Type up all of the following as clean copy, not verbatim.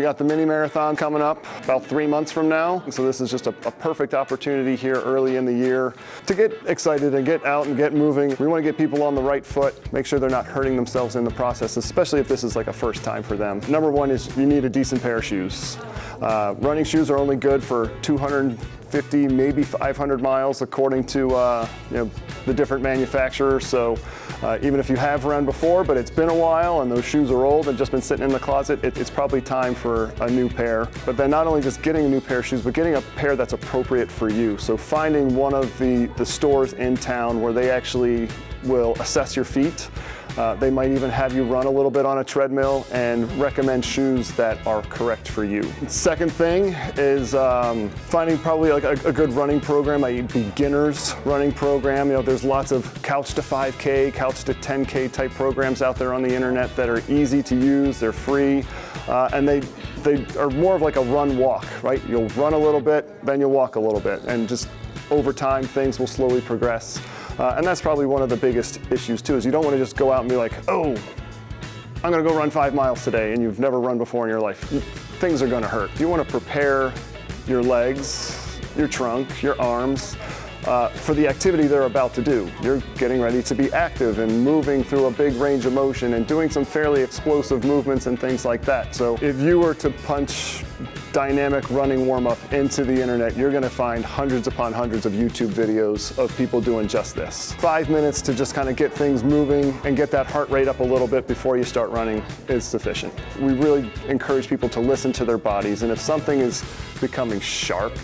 we got the mini marathon coming up about 3 months from now. So this is just a perfect opportunity here early in the year to get excited and get out and get moving. We want to get people on the right foot, make sure they're not hurting themselves in the process, especially if this is like a first time for them. Number one is you need a decent pair of shoes. Running shoes are only good for 250, maybe 500 miles according to the different manufacturers. So even if you have run before, but it's been a while and those shoes are old and just been sitting in the closet, it's probably time for a new pair. But then not only just getting a new pair of shoes, but getting a pair that's appropriate for you. So finding one of the stores in town where they actually will assess your feet. They might even have you run a little bit on a treadmill and recommend shoes that are correct for you. Second thing is finding probably like a good running program, a beginner's running program. There's lots of couch to 5K, couch to 10K type programs out there on the internet that are easy to use, they're free, and they are more of like a run walk, right? You'll run a little bit, then you'll walk a little bit, and just over time things will slowly progress. And that's probably one of the biggest issues too, is you don't want to just go out and be like, oh, I'm going to go run 5 miles today, and you've never run before in your life. Things are going to hurt. You want to prepare your legs, your trunk, your arms for the activity they're about to do. You're getting ready to be active and moving through a big range of motion and doing some fairly explosive movements and things like that. So if you were to punch dynamic running warm-up into the internet, you're going to find hundreds upon hundreds of YouTube videos of people doing just this. 5 minutes to just kind of get things moving and get that heart rate up a little bit before you start running is sufficient. We really encourage people to listen to their bodies, and if something is becoming sharp,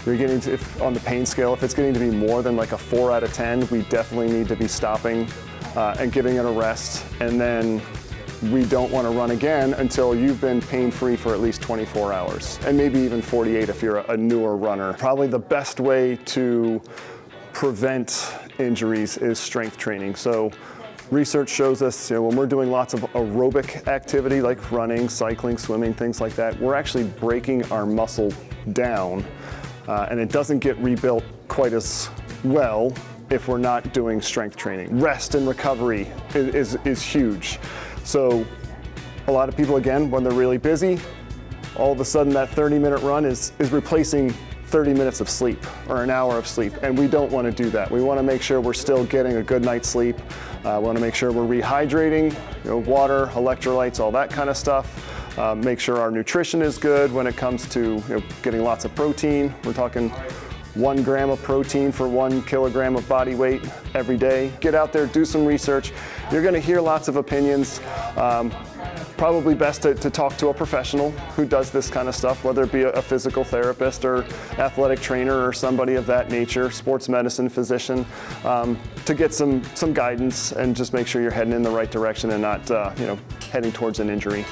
you're getting to, on the pain scale, if it's getting to be more than like a 4 out of 10, we definitely need to be stopping and giving it a rest. And then we don't want to run again until you've been pain-free for at least 24 hours, and maybe even 48 if you're a newer runner. Probably the best way to prevent injuries is strength training. So research shows us, when we're doing lots of aerobic activity like running, cycling, swimming, things like that, we're actually breaking our muscle down, and it doesn't get rebuilt quite as well if we're not doing strength training. Rest and recovery is huge. So a lot of people, again, when they're really busy, all of a sudden that 30-minute run is replacing 30 minutes of sleep or an hour of sleep, and we don't want to do that. We want to make sure we're still getting a good night's sleep. We want to make sure we're rehydrating, water, electrolytes, all that kind of stuff. Make sure our nutrition is good when it comes to getting lots of protein. We're talking 1 gram of protein for 1 kilogram of body weight every day. Get out there, do some research. You're going to hear lots of opinions. Probably best to talk to a professional who does this kind of stuff, whether it be a physical therapist or athletic trainer or somebody of that nature, sports medicine physician, to get some guidance and just make sure you're heading in the right direction and not heading towards an injury.